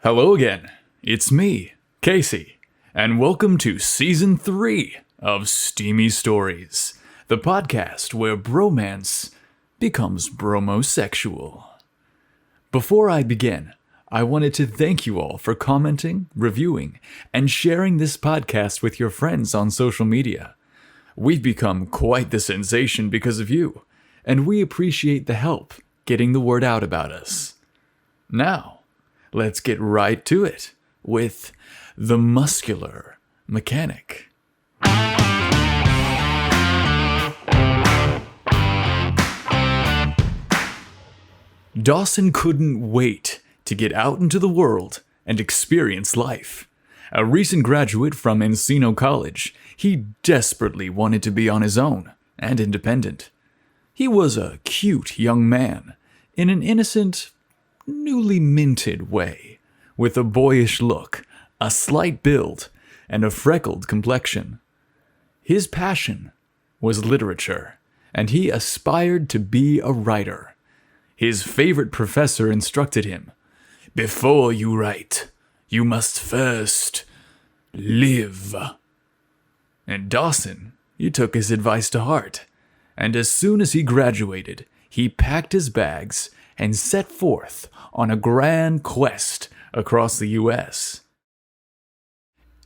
Hello again, it's me, Casey, and welcome to Season 3 of Steamy Stories, the podcast where bromance becomes bromosexual. Before I begin, I wanted to thank you all for commenting, reviewing, and sharing this podcast with your friends on social media. We've become quite the sensation because of you, and we appreciate the help getting the word out about us. Now, let's get right to it with the Muscular Mechanic. Dawson couldn't wait to get out into the world and experience life. A recent graduate from Encino College, he desperately wanted to be on his own and independent. He was a cute young man in an innocent, newly minted way, with a boyish look, a slight build, and a freckled complexion. His passion was literature, and he aspired to be a writer. His favorite professor instructed him, "Before you write, you must first live." And Dawson, he took his advice to heart, and as soon as he graduated, he packed his bags and set forth on a grand quest across the U.S.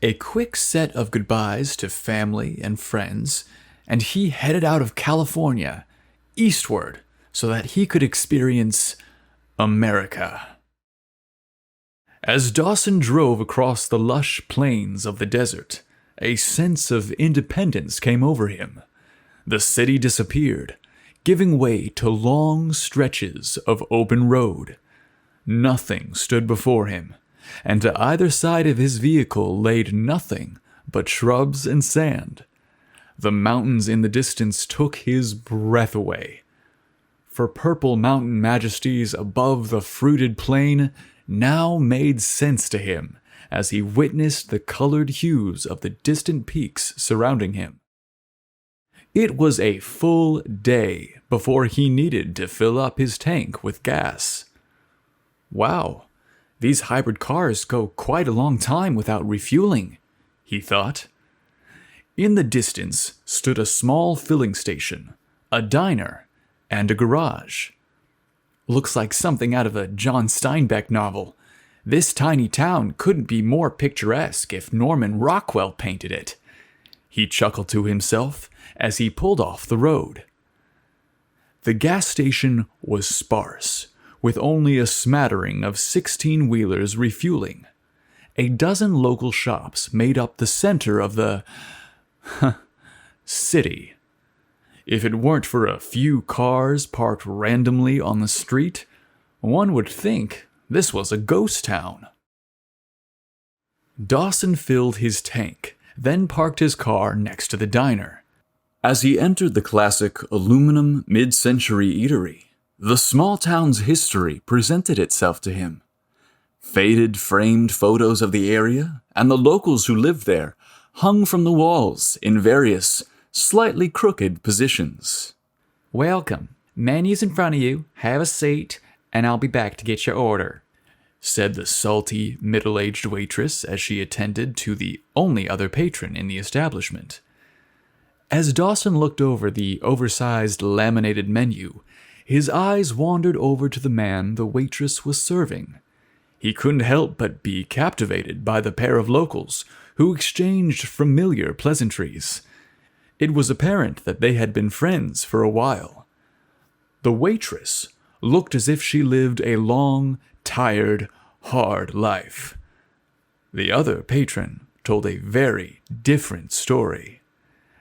A quick set of goodbyes to family and friends, and he headed out of California, eastward, so that he could experience America. As Dawson drove across the lush plains of the desert, a sense of independence came over him. The city disappeared, giving way to long stretches of open road. Nothing stood before him, and to either side of his vehicle lay nothing but shrubs and sand. The mountains in the distance took his breath away. For purple mountain majesties above the fruited plain now made sense to him as he witnessed the colored hues of the distant peaks surrounding him. It was a full day before he needed to fill up his tank with gas. Wow, these hybrid cars go quite a long time without refueling, he thought. In the distance stood a small filling station, a diner, and a garage. Looks like something out of a John Steinbeck novel. This tiny town couldn't be more picturesque if Norman Rockwell painted it. He chuckled to himself as he pulled off the road. The gas station was sparse, with only a smattering of 16-wheelers refueling. A dozen local shops made up the center of the city. If it weren't for a few cars parked randomly on the street, one would think this was a ghost town. Dawson filled his tank, then parked his car next to the diner. As he entered the classic aluminum mid-century eatery, the small town's history presented itself to him. Faded framed photos of the area and the locals who lived there hung from the walls in various, slightly crooked positions. "Welcome. Menu's in front of you. Have a seat, and I'll be back to get your order," said the salty, middle-aged waitress as she attended to the only other patron in the establishment. As Dawson looked over the oversized laminated menu, his eyes wandered over to the man the waitress was serving. He couldn't help but be captivated by the pair of locals who exchanged familiar pleasantries. It was apparent that they had been friends for a while. The waitress looked as if she lived a long, tired, hard life. The other patron told a very different story.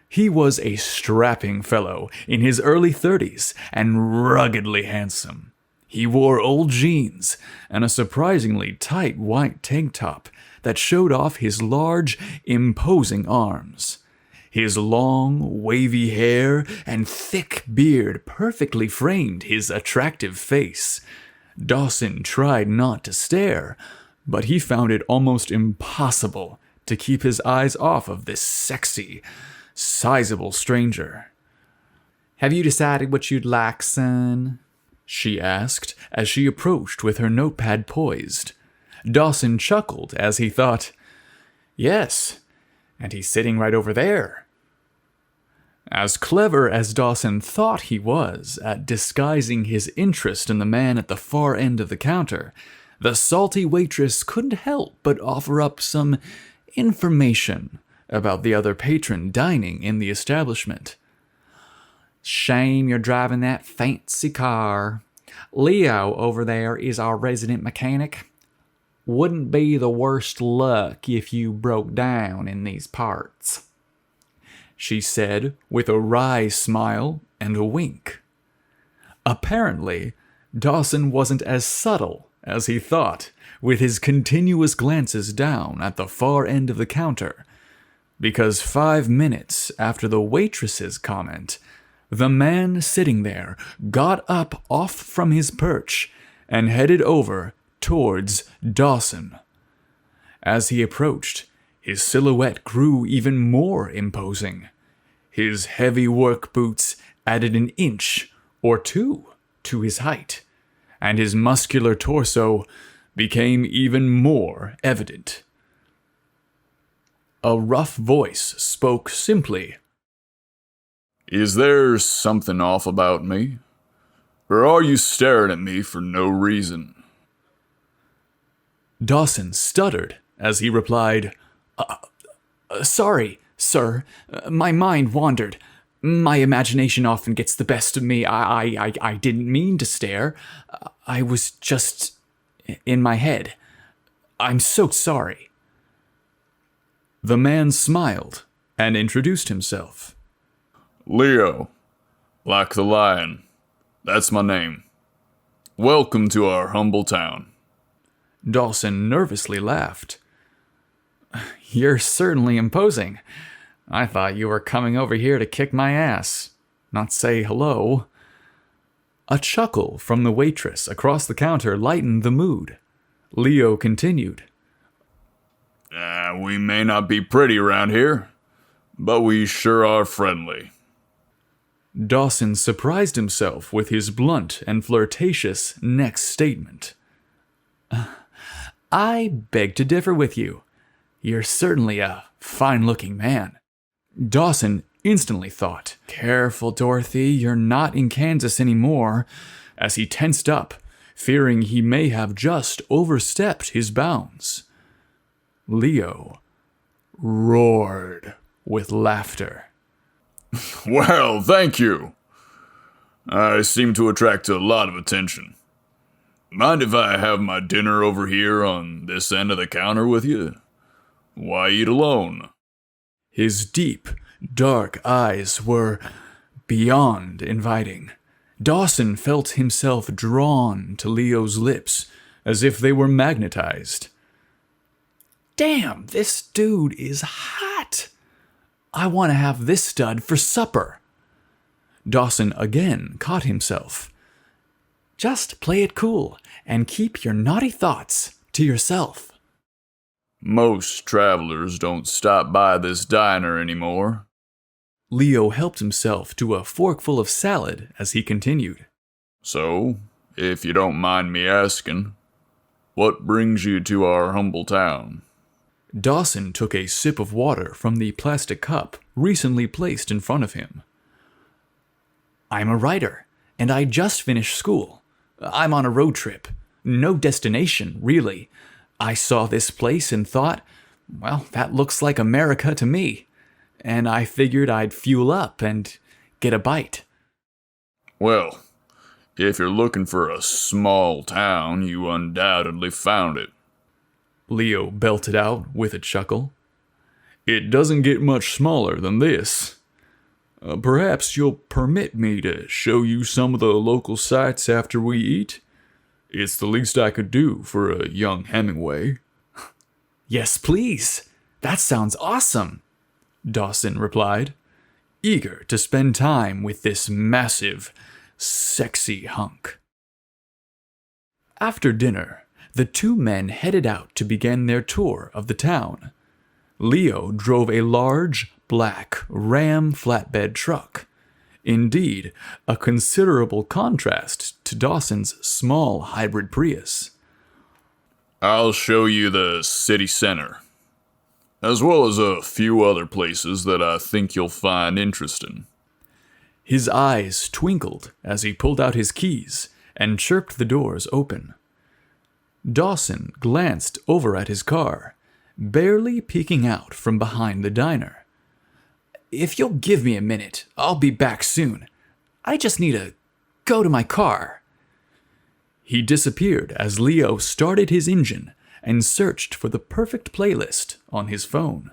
He was a strapping fellow in his early 30s and ruggedly handsome. He wore old jeans and a surprisingly tight white tank top that showed off his large, imposing arms. His long, wavy hair and thick beard perfectly framed his attractive face. Dawson tried not to stare, but he found it almost impossible to keep his eyes off of this sexy, sizable stranger. "Have you decided what you'd like, son?" she asked as she approached with her notepad poised. Dawson chuckled as he thought, "Yes, and he's sitting right over there." As clever as Dawson thought he was at disguising his interest in the man at the far end of the counter, the salty waitress couldn't help but offer up some information about the other patron dining in the establishment. "Shame you're driving that fancy car. Leo over there is our resident mechanic. Wouldn't be the worst luck if you broke down in these parts," she said with a wry smile and a wink. Apparently, Dawson wasn't as subtle as he thought, with his continuous glances down at the far end of the counter, because 5 minutes after the waitress's comment, the man sitting there got up off from his perch and headed over towards Dawson. As he approached, his silhouette grew even more imposing. His heavy work boots added an inch or two to his height, and his muscular torso became even more evident. A rough voice spoke simply, "Is there something off about me? Or are you staring at me for no reason?" Dawson stuttered as he replied, "Sorry, sir. My mind wandered. My imagination often gets the best of me. I didn't mean to stare. I was just in my head. I'm so sorry." The man smiled and introduced himself. "Leo, like the lion. That's my name. Welcome to our humble town." Dawson nervously laughed. "You're certainly imposing. I thought you were coming over here to kick my ass, not say hello." A chuckle from the waitress across the counter lightened the mood. Leo continued, We may not be pretty around here, but we sure are friendly." Dawson surprised himself with his blunt and flirtatious next statement. "I beg to differ with you. You're certainly a fine-looking man." Dawson instantly thought, "Careful, Dorothy, you're not in Kansas anymore," as he tensed up, fearing he may have just overstepped his bounds. Leo roared with laughter. "Well, thank you. I seem to attract a lot of attention. Mind if I have my dinner over here on this end of the counter with you? Why eat alone?" His deep, dark eyes were beyond inviting. Dawson felt himself drawn to Leo's lips as if they were magnetized. "Damn, this dude is hot. I want to have this stud for supper." Dawson again caught himself. "Just play it cool and keep your naughty thoughts to yourself." "Most travelers don't stop by this diner anymore." Leo helped himself to a forkful of salad as he continued. "So, if you don't mind me asking, what brings you to our humble town?" Dawson took a sip of water from the plastic cup recently placed in front of him. "I'm a writer, and I just finished school. I'm on a road trip. No destination, really. I saw this place and thought, well, that looks like America to me. And I figured I'd fuel up and get a bite." "Well, if you're looking for a small town, you undoubtedly found it," Leo belted out with a chuckle. "It doesn't get much smaller than this. Perhaps you'll permit me to show you some of the local sights after we eat? It's the least I could do for a young Hemingway." "Yes, please. That sounds awesome," Dawson replied, eager to spend time with this massive, sexy hunk. After dinner, the two men headed out to begin their tour of the town. Leo drove a large, black Ram flatbed truck. Indeed, a considerable contrast to Dawson's small hybrid Prius. I'll show you the city center, as well as a few other places that I think you'll find interesting. His eyes twinkled as he pulled out his keys and chirped the doors open. Dawson glanced over at his car, barely peeking out from behind the diner. "If you'll give me a minute, I'll be back soon. I just need to go to my car." He disappeared as Leo started his engine and searched for the perfect playlist on his phone.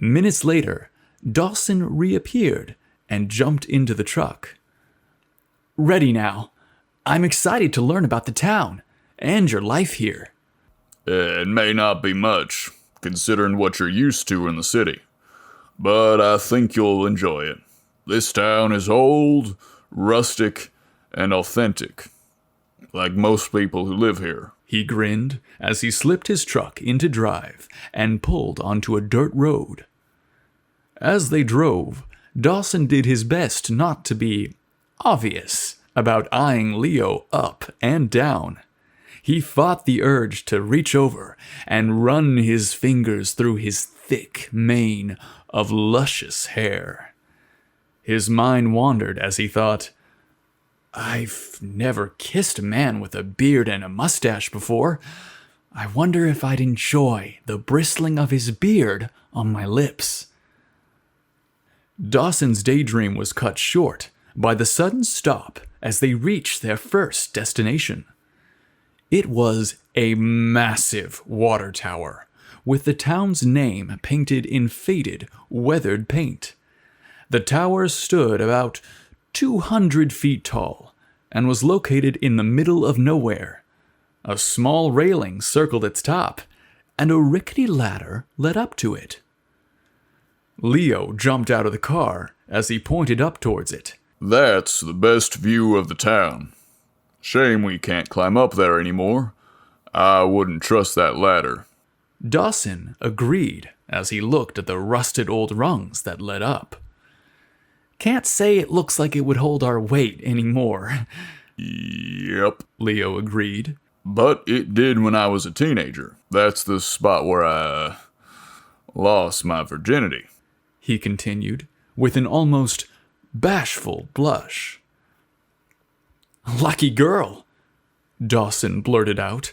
Minutes later, Dawson reappeared and jumped into the truck. "Ready now. I'm excited to learn about the town and your life here." It may not be much, considering what you're used to in the city, but I think you'll enjoy it. This town is old, rustic, and authentic, like most people who live here. He grinned as he slipped his truck into drive and pulled onto a dirt road. As they drove, Dawson did his best not to be obvious about eyeing Leo up and down. He fought the urge to reach over and run his fingers through his thick mane of luscious hair. His mind wandered as he thought, "I've never kissed a man with a beard and a mustache before. I wonder if I'd enjoy the bristling of his beard on my lips." Dawson's daydream was cut short by the sudden stop as they reached their first destination. It was a massive water tower, with the town's name painted in faded, weathered paint. The tower stood about 200 feet tall and was located in the middle of nowhere. A small railing circled its top, and a rickety ladder led up to it. Leo jumped out of the car as he pointed up towards it. That's the best view of the town. Shame we can't climb up there anymore. I wouldn't trust that ladder. Dawson agreed as he looked at the rusted old rungs that led up. "Can't say it looks like it would hold our weight anymore." Yep, Leo agreed. but it did when I was a teenager. That's the spot where I lost my virginity. He continued, with an almost bashful blush. "Lucky girl," Dawson blurted out.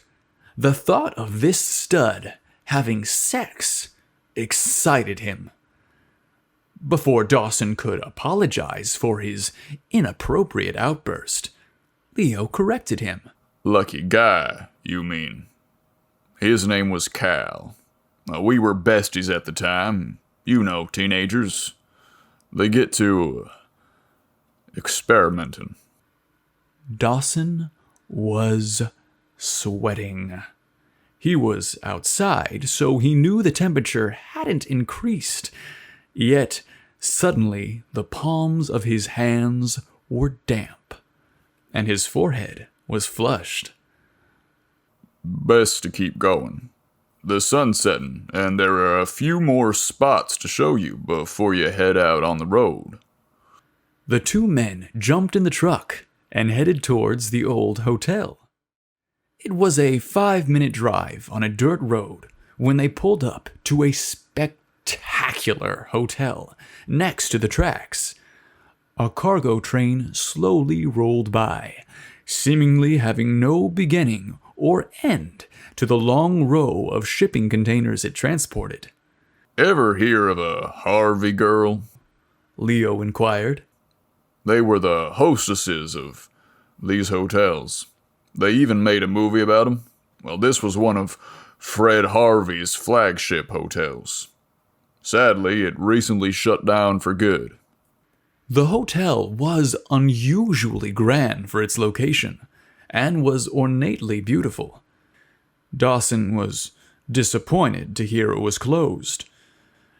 The thought of this stud having sex excited him. Before Dawson could apologize for his inappropriate outburst, Leo corrected him. Lucky guy, you mean. His name was Cal. We were besties at the time. You know, teenagers. They get to experimenting. Dawson was sweating. He was outside, so he knew the temperature hadn't increased. Yet, suddenly, the palms of his hands were damp, and his forehead was flushed. Best to keep going. The sun's setting, and there are a few more spots to show you before you head out on the road. The two men jumped in the truck and headed towards the old hotel. It was a 5-minute drive on a dirt road when they pulled up to a spectacular hotel next to the tracks. A cargo train slowly rolled by, seemingly having no beginning or end to the long row of shipping containers it transported. Ever hear of a Harvey girl? Leo inquired. They were the hostesses of these hotels. They even made a movie about them. Well, this was one of Fred Harvey's flagship hotels. Sadly, it recently shut down for good. The hotel was unusually grand for its location, and was ornately beautiful. Dawson was disappointed to hear it was closed.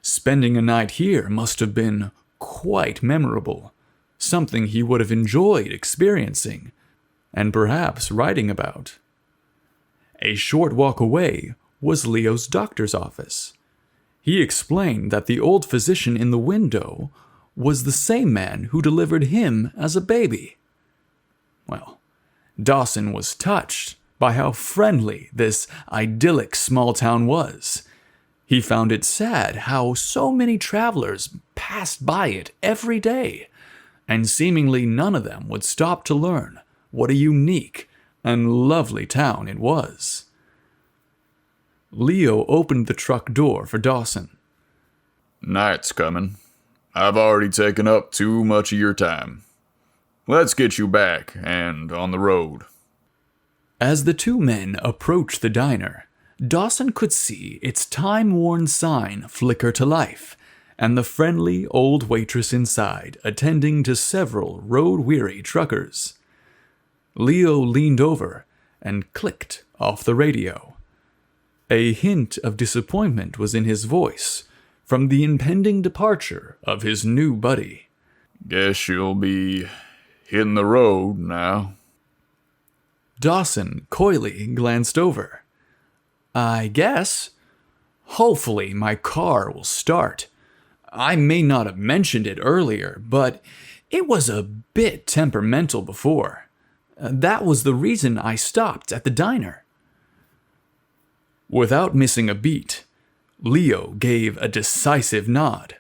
Spending a night here must have been quite memorable, something he would have enjoyed experiencing, and perhaps writing about. A short walk away was Leo's doctor's office. He explained that the old physician in the window was the same man who delivered him as a baby. Well, Dawson was touched by how friendly this idyllic small town was. He found it sad how so many travelers passed by it every day, and seemingly none of them would stop to learn what a unique and lovely town it was. Leo opened the truck door for Dawson. Night's coming. I've already taken up too much of your time. Let's get you back and on the road. As the two men approached the diner, Dawson could see its time-worn sign flicker to life, and the friendly old waitress inside attending to several road-weary truckers. Leo leaned over and clicked off the radio. A hint of disappointment was in his voice from the impending departure of his new buddy. Guess you'll be hitting the road now. Dawson coyly glanced over. I guess. Hopefully my car will start. I may not have mentioned it earlier, but it was a bit temperamental before. That was the reason I stopped at the diner. Without missing a beat, Leo gave a decisive nod.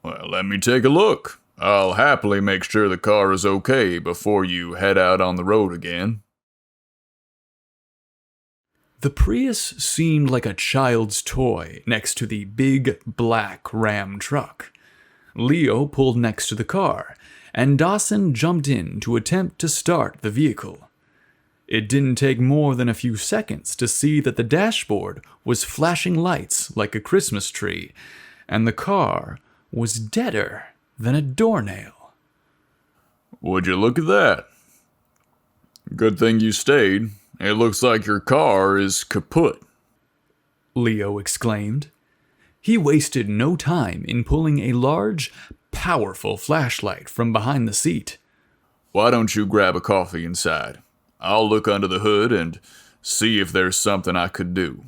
Well, let me take a look. I'll happily make sure the car is okay before you head out on the road again. The Prius seemed like a child's toy next to the big black Ram truck. Leo pulled next to the car, and Dawson jumped in to attempt to start the vehicle. It didn't take more than a few seconds to see that the dashboard was flashing lights like a Christmas tree, and the car was deader than a doornail. Would you look at that? Good thing you stayed. It looks like your car is kaput. Leo exclaimed. He wasted no time in pulling a large, powerful flashlight from behind the seat. Why don't you grab a coffee inside? I'll look under the hood and see if there's something I could do.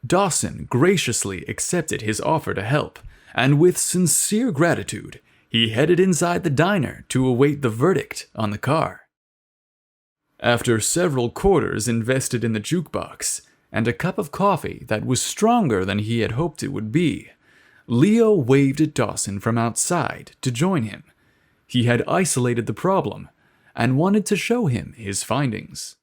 Dawson graciously accepted his offer to help, and with sincere gratitude, he headed inside the diner to await the verdict on the car. After several quarters invested in the jukebox, and a cup of coffee that was stronger than he had hoped it would be, Leo waved at Dawson from outside to join him. He had isolated the problem, and wanted to show him his findings.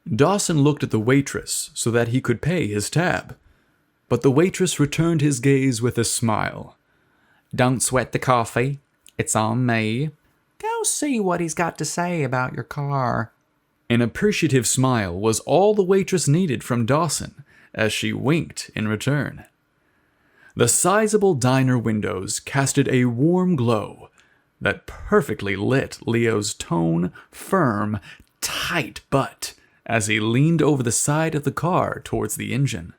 Dawson looked at the waitress so that he could pay his tab, but the waitress returned his gaze with a smile. Don't sweat the coffee. It's on me. Go see what he's got to say about your car. An appreciative smile was all the waitress needed from Dawson as she winked in return. The sizable diner windows casted a warm glow that perfectly lit Leo's firm, tight butt as he leaned over the side of the car towards the engine.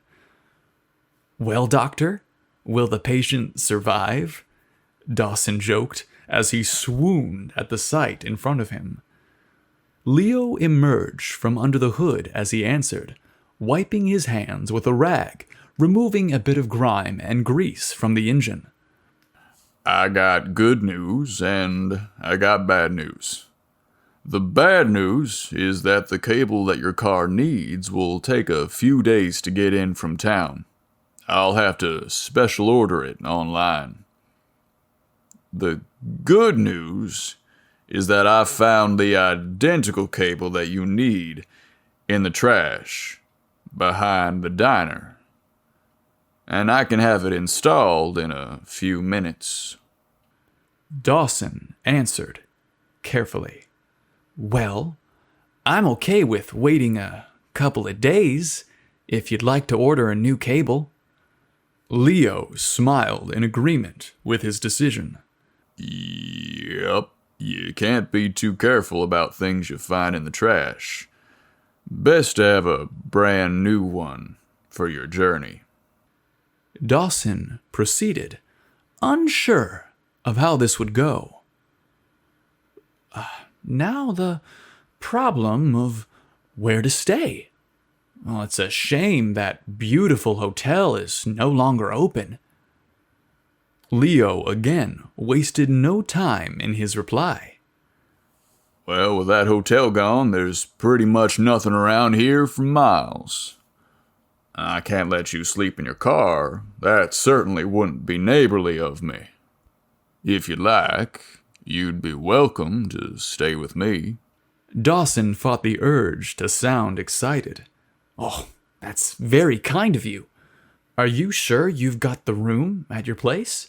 Well, doctor, will the patient survive? Dawson joked as he swooned at the sight in front of him. Leo emerged from under the hood as he answered, wiping his hands with a rag, removing a bit of grime and grease from the engine. I got good news and I got bad news. The bad news is that the cable that your car needs will take a few days to get in from town. I'll have to special order it online. The good news is that I found the identical cable that you need in the trash behind the diner. And I can have it installed in a few minutes. Dawson answered carefully. Well, I'm okay with waiting a couple of days if you'd like to order a new cable. Leo smiled in agreement with his decision. Yep, you can't be too careful about things you find in the trash. Best to have a brand new one for your journey. Dawson proceeded, unsure of how this would go. Now the problem of where to stay. Well, it's a shame that beautiful hotel is no longer open. Leo again wasted no time in his reply. Well, with that hotel gone, there's pretty much nothing around here for miles. I can't let you sleep in your car. That certainly wouldn't be neighborly of me. If you'd like, you'd be welcome to stay with me. Dawson fought the urge to sound excited. Oh, that's very kind of you. Are you sure you've got the room at your place?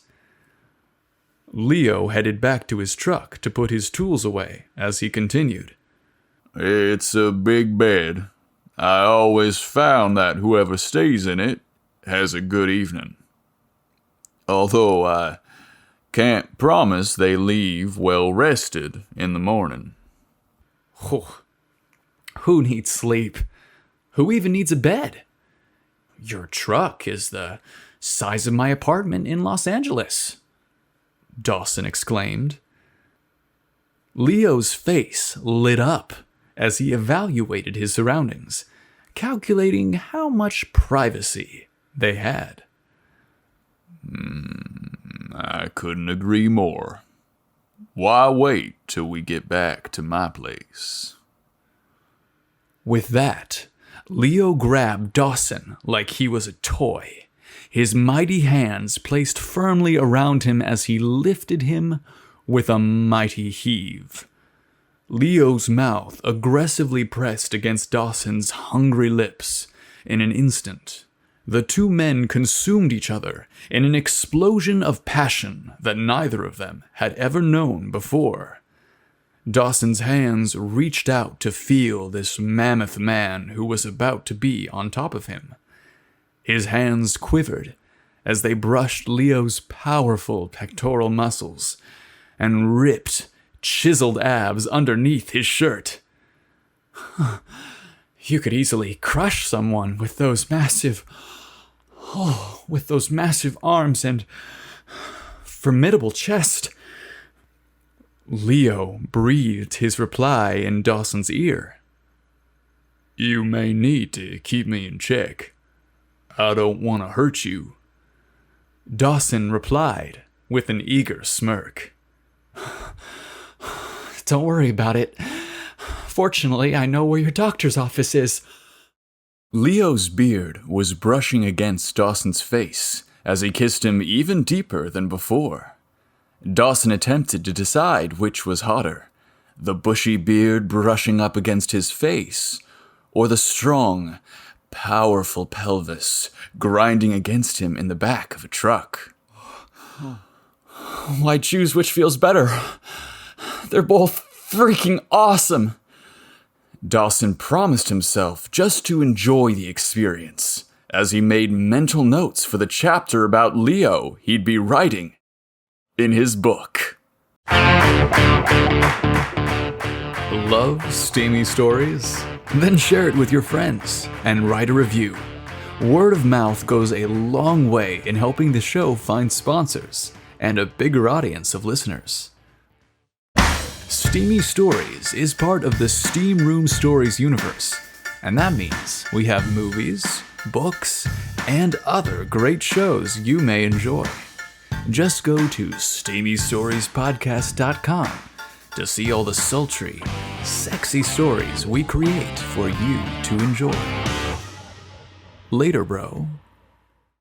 Leo headed back to his truck to put his tools away as he continued. It's a big bed. I always found that whoever stays in it has a good evening. Although I can't promise they leave well rested in the morning. Oh, who needs sleep? Who even needs a bed? Your truck is the size of my apartment in Los Angeles, Dawson exclaimed. Leo's face lit up as he evaluated his surroundings, calculating how much privacy they had. I couldn't agree more. Why wait till we get back to my place? With that, Leo grabbed Dawson like he was a toy, his mighty hands placed firmly around him as he lifted him with a mighty heave. Leo's mouth aggressively pressed against Dawson's hungry lips. In an instant, the two men consumed each other in an explosion of passion that neither of them had ever known before. Dawson's hands reached out to feel this mammoth man who was about to be on top of him. His hands quivered as they brushed Leo's powerful pectoral muscles and ripped, chiseled abs underneath his shirt. You could easily crush someone with those massive arms and formidable chest. Leo breathed his reply in Dawson's ear. You may need to keep me in check. I don't want to hurt you. Dawson replied with an eager smirk. Don't worry about it. Fortunately, I know where your doctor's office is. Leo's beard was brushing against Dawson's face as he kissed him even deeper than before. Dawson attempted to decide which was hotter, the bushy beard brushing up against his face, or the strong, powerful pelvis grinding against him in the back of a truck. Why choose which feels better? They're both freaking awesome. Dawson promised himself just to enjoy the experience as he made mental notes for the chapter about Leo he'd be writing in his book. Love steamy stories? Then share it with your friends and write a review. Word of mouth goes a long way in helping the show find sponsors and a bigger audience of listeners. Steamy Stories is part of the Steam Room Stories universe, and that means we have movies, books, and other great shows you may enjoy. Just go to steamystoriespodcast.com to see all the sultry, sexy stories we create for you to enjoy. Later, bro.